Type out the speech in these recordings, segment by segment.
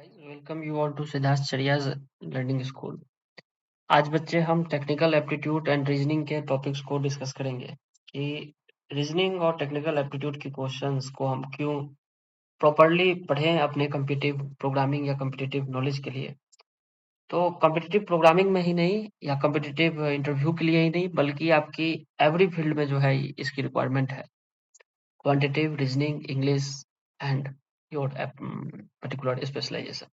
guys, welcome you all to Siddharth चरियाज learning school. आज बच्चे हम टेक्निकल एप्टीट्यूड एंड रीजनिंग के टॉपिक्स को डिस्कस करेंगे कि रीजनिंग और टेक्निकल एप्टीट्यूड की क्वेश्चंस को हम क्यों प्रॉपरली पढ़ें अपने कम्पिटिटिव प्रोग्रामिंग या कम्पिटिटिव नॉलेज के लिए। तो कम्पिटिटिव प्रोग्रामिंग में ही नहीं या कम्पिटिटिव इंटरव्यू के लिए ही नहीं बल्कि आपकी एवरी फील्ड में जो है इसकी रिक्वायरमेंट है। Quantitative reasoning, English and your particular specialisation.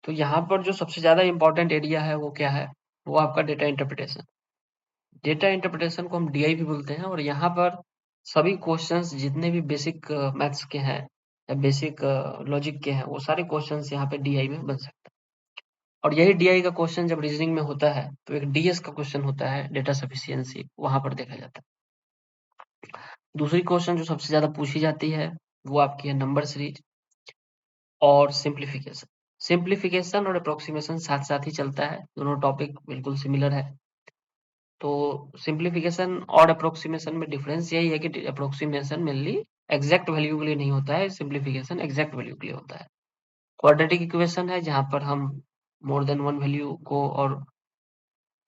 तो यहाँ पर जो सबसे ज़्यादा इम्पोर्टेंट एरिया है वो क्या है? वो आपका डेटा इंटरप्रिटेशन। डेटा इंटरप्रिटेशन को हम डीआई भी बोलते हैं और यहाँ पर सभी क्वेश्चंस जितने भी बेसिक मैथ्स के हैं या बेसिक लॉजिक के हैं वो सारे क्वेश्चंस यहाँ पे डीआई में बन सकते हैं। और यही डीआई का क्वेश्चन जब रीजनिंग में होता है तो एक डीएस का क्वेश्चन होता है, डेटा सफिशियंसी, वहां पर देखा जाता है। दूसरी क्वेश्चन जो सबसे ज्यादा पूछी जाती है वो आपकी है नंबर सीरीज और सिंप्लीफिकेशन। सिंप्लीफिकेशन और अप्रोक्सीमेशन साथ साथ ही चलता है, दोनों टॉपिक बिल्कुल सिमिलर है। तो सिंप्लीफिकेशन और अप्रोक्सीमेशन में डिफरेंस यही है कि अप्रोक्सीमेशन मेनली एग्जैक्ट वैल्यू के लिए नहीं होता है, सिंप्लीफिकेशन एग्जैक्ट वैल्यू के लिए होता है। क्वाड्रेटिक इक्वेशन है जहां पर हम मोर देन वन वैल्यू को और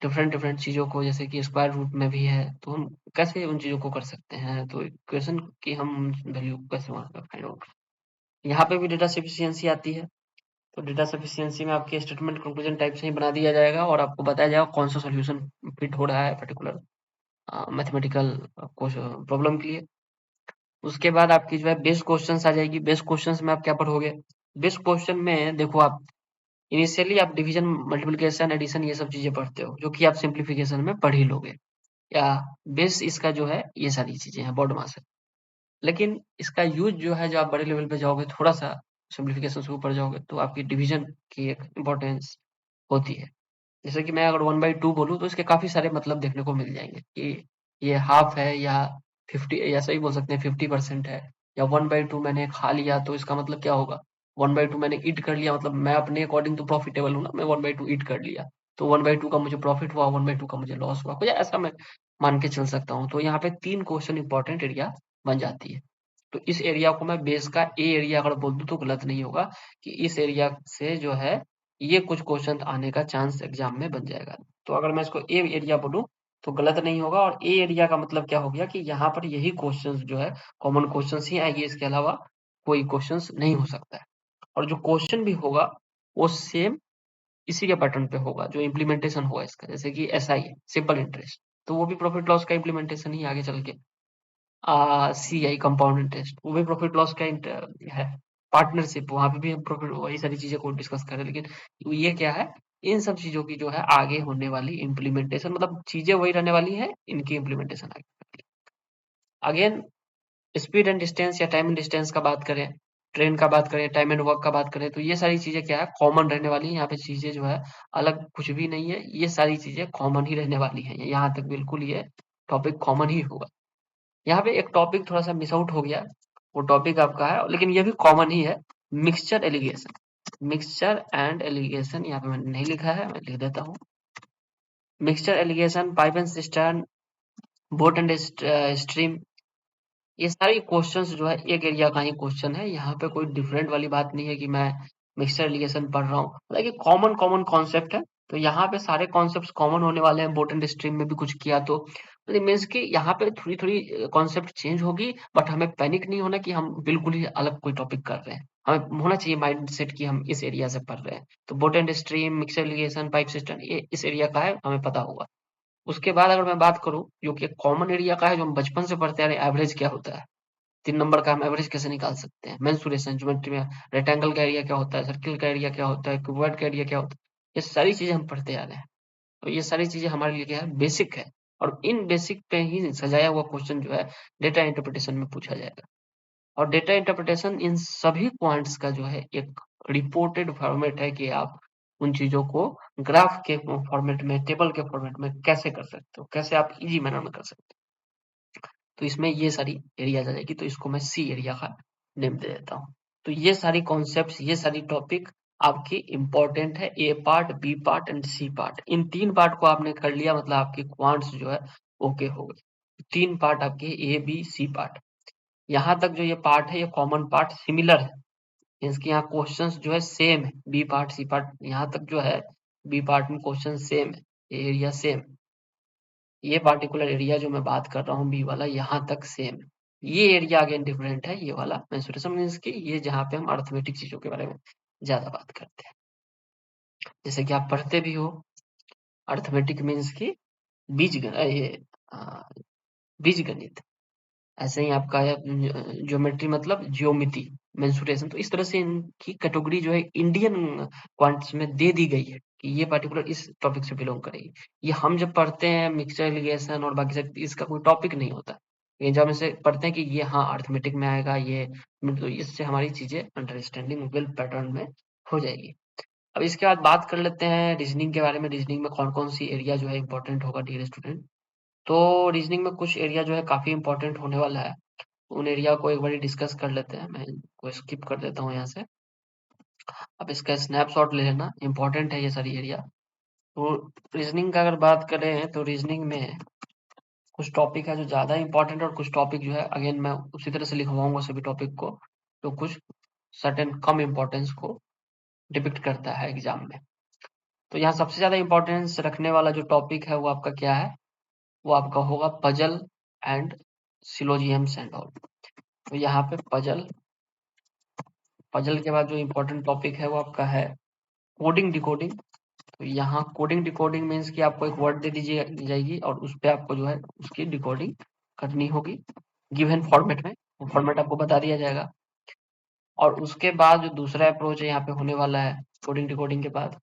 डिफरेंट डिफरेंट चीजों को, जैसे कि स्क्वायर रूट में भी है, तो हम कैसे उन चीजों को कर सकते हैं, तो इक्वेशन की हम वैल्यू कैसे फाइंड आउट। यहाँ पे भी डेटा सफिशिएंसी आती है। तो डेटा सफिशिएंसी में आपके स्टेटमेंट कंक्लूजन टाइप से ही बना दिया जाएगा और आपको बताया जाएगा कौन सा सॉल्यूशन फिट हो रहा है पर्टिकुलर मैथमेटिकल प्रॉब्लम के लिए। उसके बाद आपकी जो है बेस क्वेश्चंस आ जाएगी। बेस क्वेश्चंस में आप क्या पढ़ोगे? बेस क्वेश्चन में देखो, आप इनिशियली आप डिवीजन, मल्टीप्लिकेशन, एडिशन ये सब चीजें पढ़ते हो जो कि आप सिंप्लीफिकेशन में पढ़ ही लोगे, या बेस इसका जो है ये सारी चीजें हैं, बॉड मास है। लेकिन इसका यूज जो है, जब आप बड़े लेवल पे जाओगे, थोड़ा सा सिंप्लीफिकेशन से ऊपर जाओगे, तो आपकी डिवीजन की एक इम्पोर्टेंस होती है। जैसे कि मैं अगर 1/2 बोलूँ तो इसके काफ़ी सारे मतलब देखने को मिल जाएँगे कि ये हाफ है या 50, या सही बोल सकते हैं 50% है, या 1/2 मैंने खा लिया तो इसका मतलब क्या होगा? 1/2 मैंने ईट कर लिया, मतलब मैं अपने अकॉर्डिंग तो प्रॉफिटेबल हूँ ना, मैं 1/2 ईट कर लिया, तो 1/2 का मुझे प्रॉफिट हुआ, 1/2 का मुझे लॉस हुआ, कुछ ऐसा मैं मान के चल सकता हूँ। तो यहाँ पे 3 क्वेश्चन इंपॉर्टेंट एरिया बन जाती है। तो इस एरिया को मैं बेस का ए एरिया अगर बोल दूँ तो गलत नहीं होगा, कि इस एरिया से जो है ये कुछ क्वेश्चन आने का चांस एग्जाम में बन जाएगा। तो अगर मैं इसको ए एरिया बोलूं तो गलत नहीं होगा। और ए एरिया का मतलब क्या हो गया कि यहाँ पर यही क्वेश्चंस जो है कॉमन क्वेश्चंस ही आएंगे, इसके अलावा कोई क्वेश्चंस नहीं हो सकता है। और जो क्वेश्चन भी होगा वो सेम इसी के पैटर्न पे होगा, जो इम्प्लीमेंटेशन होगा इसका, जैसे कि एसआई सिंपल इंटरेस्ट, तो वो भी प्रॉफिट लॉस का इम्प्लीमेंटेशन ही आगे चल के। सीआई कंपाउंड इंटरेस्ट, वो भी प्रॉफिट लॉस का है। पार्टनरशिप, वहां पे भी हम प्रॉफिट वही सारी चीजें को डिस्कस करें, लेकिन ये क्या है, इन सब चीजों की जो है आगे होने वाली इम्प्लीमेंटेशन, मतलब चीजें वही रहने वाली है, इनकी इम्प्लीमेंटेशन आगे। अगेन, स्पीड एंड डिस्टेंस या टाइम एंड डिस्टेंस का बात करें, ट्रेन का बात करें, टाइम एंड वर्क का बात करें, तो ये सारी चीजें क्या है, कॉमन रहने वाली है। यहाँ पे चीजें जो है अलग कुछ भी नहीं है, ये सारी चीजें कॉमन ही रहने वाली है, यहाँ तक बिल्कुल ये टॉपिक कॉमन ही होगा। यहाँ पे एक टॉपिक थोड़ा सा मिस आउट हो गया, वो टॉपिक आपका है, लेकिन ये भी कॉमन ही है, mixture allegation. Mixture and allegation यहाँ पे मैंने नहीं लिखा है, मैं लिख देता हूँ। Mixture allegation, pipe and cistern, boat and stream, ये सारे क्वेश्चंस जो है एक एरिया का ही क्वेश्चन है। यहाँ पे कोई डिफरेंट वाली बात नहीं है कि मैं मिक्सचर एलिगेशन पढ़ रहा हूँ, मतलब ये कॉमन कॉमन कॉन्सेप्ट है। तो यहाँ पे सारे कॉन्सेप्ट कॉमन होने वाले हैं। बोट एंड स्ट्रीम में भी कुछ किया तो मीन्स कि यहाँ पे थोड़ी थोड़ी कॉन्सेप्ट चेंज होगी, बट हमें पैनिक नहीं होना कि हम बिल्कुल ही अलग कोई टॉपिक कर रहे हैं। हमें होना चाहिए माइंड सेट कि हम इस एरिया से पढ़ रहे हैं। तो boat and stream, mixture allegation, pipe system, ये इस एरिया का है, हमें पता होगा। उसके बाद अगर मैं बात करूँ जो कि कॉमन एरिया का है, जो हम बचपन से पढ़ते आ रहे हैं, एवरेज क्या होता है, 3 नंबर का हम एवरेज कैसे निकाल सकते हैं, मेंसुरेशन, ज्योमेट्री में रेक्टेंगल का एरिया क्या होता है, सर्किल का एरिया क्या होता है, क्यूबॉइड का एरिया क्या होता है, ये सारी चीजें हम पढ़ते आ रहे हैं। तो ये सारी चीजें हमारे लिए क्या है, बेसिक है। और इन बेसिक पे ही सजाया हुआ क्वेश्चन जो है डेटा इंटरप्रिटेशन में पूछा जाएगा। और डेटा इंटरप्रिटेशन इन सभी क्वांट्स का जो है एक रिपोर्टेड फॉर्मेट है, कि आप उन चीजों को ग्राफ के फॉर्मेट में, टेबल के फॉर्मेट में कैसे कर सकते हो, कैसे आप इजी मैनर में कर सकते हो। तो इसमें ये सारी एरियाज आ जाएगी, तो इसको मैं सी एरिया का नेम दे देता हूँ। तो ये सारी कॉन्सेप्ट्स, ये सारी टॉपिक आपकी इंपॉर्टेंट है। A part, B part and C part, in 3 part को आपने कर लिया, मतलब आपके क्वांट्स जो है ओके हो गए। 3 पार्ट आपके ए बी सी पार्ट। यहाँ तक जो ये पार्ट है, ये कॉमन पार्ट सिमिलर है, मीन्स कि यहाँ क्वेश्चंस जो है सेम है, बी पार्ट सी पार्ट यहाँ तक जो है बी पार्ट में क्वेश्चन सेम है, एरिया सेम, ये पार्टिकुलर एरिया जो मैं बात कर रहा हूँ बी वाला यहाँ तक सेम है। ये एरिया अगेन डिफरेंट है, ये वाला मेंसुरेशन मीन्स कि ये जहाँ पे हम अर्थमेटिक चीजों के बारे में ज्यादा बात करते हैं, जैसे कि आप पढ़ते भी हो अर्थमेटिक मीन्स की ये अ, बीजगणित, ऐसे ही आपका है ज्योमेट्री मतलब ज्योमिति, मेंसुरेशन। तो इस तरह से इनकी कैटेगरी जो है इंडियन क्वांट्स में दे दी गई है कि ये पर्टिकुलर इस टॉपिक से बिलोंग करेगी। ये हम जब पढ़ते हैं मिक्सचर एलिगेशन और बाकी सब इसका कोई टॉपिक नहीं होता, ये जब हम इसे पढ़ते हैं कि ये हाँ अर्थमेटिक में आएगा, ये तो इससे हमारी चीजें अंडरस्टैंडिंग वेल पैटर्न में हो जाएगी। अब इसके बाद बात कर लेते हैं रीजनिंग के बारे में। रीजनिंग में कौन कौन सी एरिया जो है इंपॉर्टेंट होगा डियर स्टूडेंट। तो रीजनिंग में कुछ एरिया जो है काफी इंपॉर्टेंट होने वाला है, उन एरिया को एक बारी डिस्कस कर लेते हैं। मैं इनको स्किप कर देता हूँ यहाँ से, अब इसका स्नैपशॉट ले लेना, इंपॉर्टेंट है ये सारी एरिया। तो रीजनिंग का अगर बात करें तो रीजनिंग में कुछ टॉपिक है जो ज्यादा इंपॉर्टेंट है और कुछ टॉपिक जो है अगेन मैं उसी तरह से लिखवाऊंगा सभी टॉपिक को, तो कुछ सर्टेन कम इम्पोर्टेंस को डिपिक्ट करता है एग्जाम में। तो यहाँ सबसे ज्यादा इंपॉर्टेंस रखने वाला जो टॉपिक है वो आपका क्या है, वो आपका होगा पजल एंड सिलोजियम्स एंड ऑल। तो यहाँ पे पजल, पजल के बाद जो इम्पोर्टेंट टॉपिक है वो आपका है कोडिंग डिकोडिंग। तो यहाँ कोडिंग डिकोडिंग मीन्स कि आपको एक वर्ड दे दीजिए दी जाएगी और उस पे आपको जो है उसकी डिकोडिंग करनी होगी गिवन फॉर्मेट में, वो फॉर्मेट आपको बता दिया जाएगा। और उसके बाद जो दूसरा अप्रोच है यहाँ पे होने वाला है कोडिंग डिकोडिंग के बाद,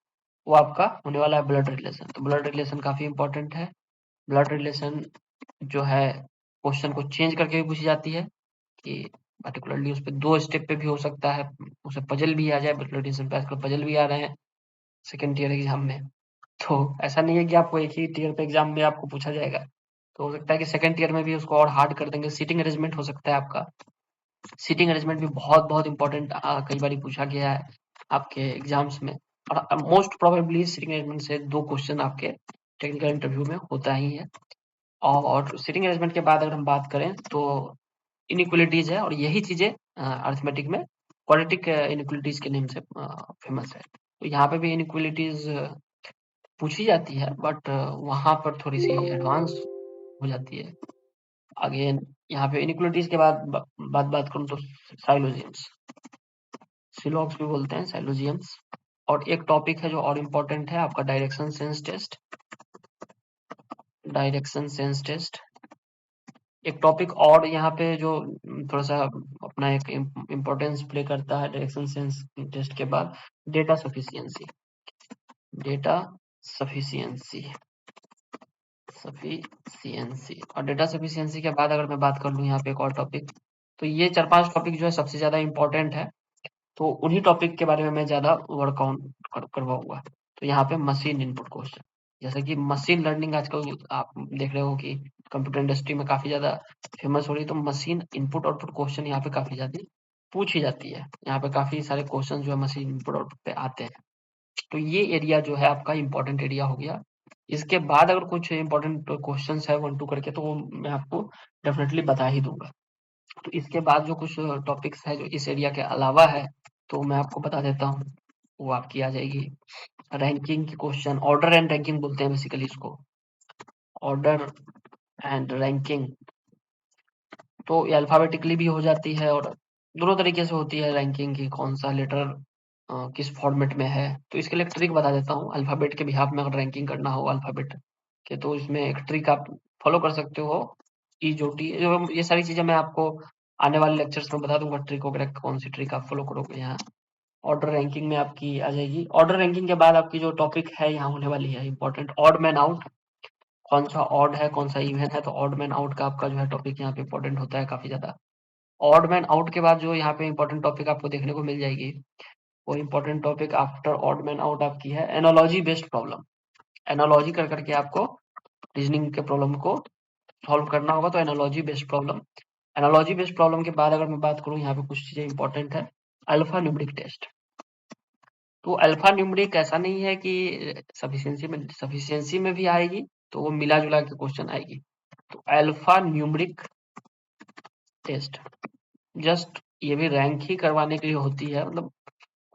वो आपका होने वाला है ब्लड रिलेशन। तो ब्लड रिलेशन काफी इंपॉर्टेंट है। ब्लड रिलेशन जो है क्वेश्चन को चेंज करके भी पूछी जाती है कि पर्टिकुलरली उस पे 2 स्टेप पे भी हो सकता है, उसे पजल भी आ जाए, ब्लड रिलेशन पे आजकल पजल भी आ रहे हैं सेकंड ईयर एग्जाम में। तो ऐसा नहीं है कि आपको एक ही ईयर पे एग्जाम में आपको पूछा जाएगा, तो हो सकता है कि सेकंड ईयर में भी उसको और हार्ड कर देंगे। सीटिंग अरेंजमेंट हो सकता है आपका, सीटिंग अरेंजमेंट भी बहुत बहुत इंपॉर्टेंट कई बार पूछा गया है आपके एग्जाम्स में, और मोस्ट प्रोबेबली सीटिंग अरेंजमेंट से 2 क्वेश्चन आपके टेक्निकल इंटरव्यू में होता ही है। और सीटिंग अरेंजमेंट के बाद अगर हम बात करें तो इनइक्वालिटीज है, और यही चीजें अरिथमेटिक में क्वाड्रेटिक इनइक्वालिटीज के नेम से फेमस है। तो यहाँ पे भी इनइक्वालिटीज पूछी जाती है, बट वहां पर थोड़ी सी एडवांस हो जाती है। अगेन यहाँ पे इनइक्वालिटीज के बाद बात करूँ तो साइलोजियम्स, सिलॉग्स भी बोलते हैं साइलोजियम्स। और एक टॉपिक है जो और इम्पोर्टेंट है आपका direction sense test. Direction sense test एक टॉपिक और यहाँ पे जो थोड़ा सा अपना एक इम्पोर्टेंस प्ले करता है डायरेक्शन सेंस टेस्ट के बाद, data sufficiency. Data sufficiency, sufficiency और डेटा सफिशियंसी के बाद अगर मैं बात कर लूँ यहाँ पे एक और टॉपिक, तो ये 4-5 टॉपिक जो है सबसे ज्यादा इम्पोर्टेंट है। तो उन्हीं टॉपिक के बारे में मैं ज्यादा वर्कआउट करवाऊंगा। तो यहाँ पे मशीन इनपुट क्वेश्चन, जैसे कि मशीन लर्निंग आजकल आप देख रहे हो कि कंप्यूटर इंडस्ट्री में काफी ज्यादा फेमस हो रही है, तो मशीन इनपुट आउटपुट क्वेश्चन यहाँ पे काफी ज्यादा पूछी जाती है। यहाँ पे काफी सारे क्वेश्चन जो है मशीन इनपुट आउटपुट पे आते हैं। तो ये एरिया जो है आपका इम्पोर्टेंट एरिया हो गया। इसके बाद अगर कुछ इम्पोर्टेंट क्वेश्चन है 1-2 करके, तो वो मैं आपको डेफिनेटली बता ही दूंगा। तो इसके बाद जो कुछ टॉपिक्स है जो इस एरिया के अलावा है, तो मैं आपको बता देता हूँ। वो आपकी आ जाएगी रैंकिंग की क्वेश्चन, ऑर्डर एंड रैंकिंग बोलते हैं बेसिकली इसको, ऑर्डर एंड रैंकिंग। तो ये अल्फाबेटिकली भी हो जाती है और दोनों तरीके से होती है रैंकिंग की, कौन सा लेटर किस फॉर्मेट में है। तो इसके लिए एक ट्रिक बता देता हूँ, अल्फाबेट के बिहाफ में अगर रैंकिंग करना हो अल्फाबेट के, तो इसमें एक ट्रिक आप फॉलो कर सकते हो। ई जो टी जो ये सारी चीजें मैं आपको आने वाले लेक्चर्स में बता दूंगा, ट्रिक वगैरह कौन सी ट्रिक आप फॉलो करोगे। यहाँ ऑर्डर रैंकिंग में आपकी आ जाएगी। ऑर्डर रैंकिंग के बाद आपकी जो टॉपिक है यहाँ होने वाली है इंपॉर्टेंट, ऑड मैन आउट। कौन सा ऑड है कौन सा इवन है, तो ऑड मैन आउट का आपका जो है टॉपिक यहाँ पे इंपॉर्टेंट होता है काफी ज्यादा। ऑड मैन आउट के बाद जो यहाँ पे इंपॉर्टेंट टॉपिक आपको देखने को मिल जाएगी, वो important topic after odd man out आपकी है एनालॉजी बेस्ड प्रॉब्लम। एनालॉजी कर करके आपको रीजनिंग के प्रॉब्लम को सॉल्व करना होगा, तो analogy based problem. Analogy based problem के बाद अगर मैं बात करूँ, यहाँ पे कुछ चीजें इंपॉर्टेंट है। Alphanumeric test. तो अल्फा न्यूमेरिक ऐसा नहीं है कि सफिशियंसी में भी आएगी, तो वो मिला जुला के क्वेश्चन आएगी। तो अल्फा न्यूमेरिक टेस्ट जस्ट ये भी रैंक ही करवाने के लिए होती है। मतलब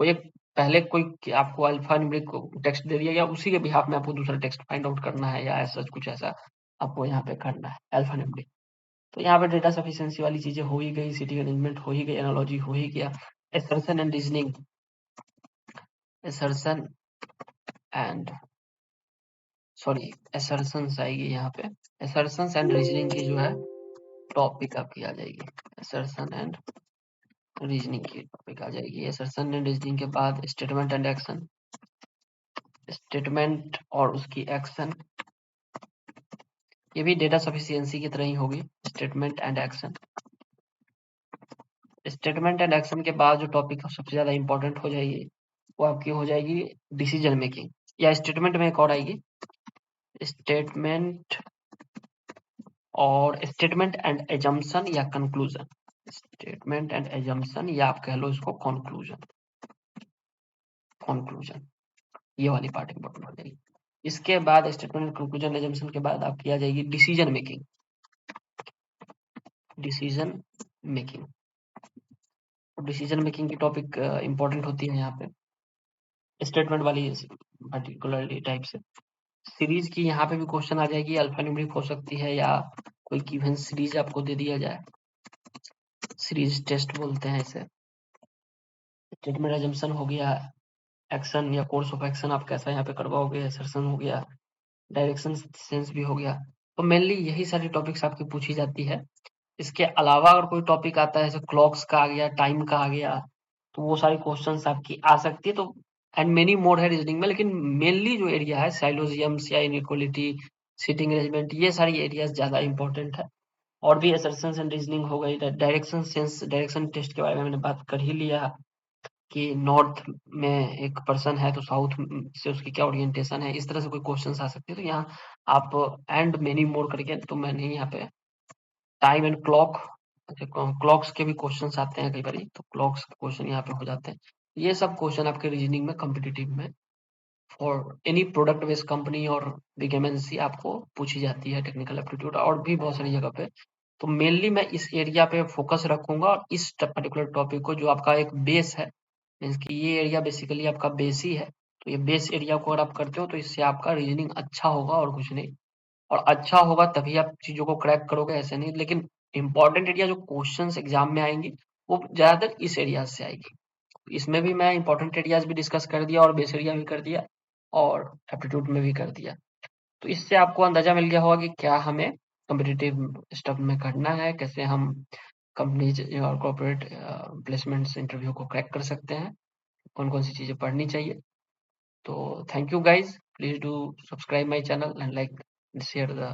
कोई एक पहले कोई आपको अल्फा न्यूमेरिक टेक्स्ट दे दिया या उसी के बिहाफ में आपको दूसरा टेक्स्ट फाइंड आउट करना है या ऐसा कुछ ऐसा आपको यहाँ पे करना है अल्फा न्यूमेरिक। तो यहाँ पे डेटा सफिशिएंसी वाली चीजें हो ही गई, सिटी अरेंजमेंट हो ही गई, एनालॉजी हो ही गया, assertion and reasoning, assertion and sorry assertions आएगी यहाँ पे, एसर्शंस एंड रीजनिंग की जो है टॉपिक आपकी आ जाएगी, एसर्शन एंड रीजनिंग की टॉपिक आ जाएगी। एसर्शन एंड रीजनिंग के बाद स्टेटमेंट एंड एक्शन, स्टेटमेंट और उसकी एक्शन, ये भी डेटा सफिशिएंसी की तरह ही होगी, statement and action. Statement and action के बाद जो टॉपिक सबसे ज्यादा इंपॉर्टेंट हो जाएगी वो आपकी हो जाएगी डिसीजन मेकिंग, या स्टेटमेंट में एक और आएगी स्टेटमेंट और स्टेटमेंट एंड एजम्पशन या कंक्लूजन, स्टेटमेंट एंड एजम्पशन या आप कह लो इसको कंक्लूजन, कंक्लूजन ये वाली पार्ट इंपॉर्टेंट हो जाएगी। इसके बाद स्टेटमेंट कंक्लूजन एजम्पशन के बाद आपकी आ जाएगी decision making, decision making. Decision making की टॉपिक इंपॉर्टेंट होती है यहाँ पे स्टेटमेंट वाली पर्टिकुलरली टाइप से। सीरीज की यहाँ पे भी क्वेश्चन आ जाएगी, अल्फान्यूमेरिक हो सकती है या कोई गिवन सीरीज आपको दे दिया जाए, सीरीज टेस्ट बोलते हैं इसे। स्टेटमेंट एजम्पशन हो गया, एक्शन या कोर्स ऑफ एक्शन आप कैसा यहाँ पे करवाओगे, असर्शन हो गया, डायरेक्शन सेंस भी हो गया। तो मेनली यही सारी टॉपिक्स आपकी पूछी जाती है। इसके अलावा अगर कोई टॉपिक आता है जैसे क्लॉक्स का आ गया, टाइम का आ गया, तो वो सारी क्वेश्चंस आपकी आ सकती है। तो एंड मेनी मोर है रीजनिंग में, लेकिन मेनली जो एरिया है साइलोजियम्स या इनइक्वालिटी, सिटिंग अरेंजमेंट, ये सारी एरियाज ज्यादा इंपॉर्टेंट है। और भी असर्शंस एंड रीजनिंग हो गई, डायरेक्शन सेंस, डायरेक्शन टेस्ट के बारे में मैंने बात कर ही लिया कि नॉर्थ में एक पर्सन है तो साउथ से उसकी क्या ओरिएंटेशन है, इस तरह से कोई क्वेश्चंस आ सकते हैं। तो यहाँ आप एंड मेनी मोर करके, तो मैंने यहाँ पे टाइम एंड क्लॉक, क्लॉक्स के भी क्वेश्चंस आते हैं कई बार, तो क्लॉक्स के क्वेश्चन यहाँ पे हो जाते हैं। ये सब क्वेश्चन आपके रीजनिंग में कॉम्पिटिटिव में for any product based company और बिग एमएनसी आपको पूछी जाती है, टेक्निकल एप्टीट्यूड और भी बहुत सारी जगह पे। तो मेनली मैं इस एरिया पे फोकस रखूंगा और इस पर्टिकुलर टॉपिक को जो आपका एक बेस है, मीन्स कि ये एरिया बेसिकली आपका बेस ही है। तो ये बेस एरिया को अगर आप करते हो तो इससे आपका रीजनिंग अच्छा होगा और कुछ नहीं। और अच्छा होगा तभी आप चीजों को क्रैक करोगे, ऐसे नहीं। लेकिन इंपॉर्टेंट एरिया जो क्वेश्चंस एग्जाम में आएंगी वो ज्यादातर इस एरिया से आएगी। इसमें भी मैं इंपॉर्टेंट एरियाज भी डिस्कस कर दिया और बेस एरिया भी कर दिया और एप्टीट्यूड में भी कर दिया। तो इससे आपको अंदाजा मिल गया होगा कि क्या हमें कॉम्पिटिटिव स्टफ में करना है, कैसे हम कंपनीज और कॉर्पोरेट प्लेसमेंट्स इंटरव्यू को क्रैक कर सकते हैं, कौन कौन सी चीजें पढ़नी चाहिए। तो thank you guys, please do subscribe my channel and like share the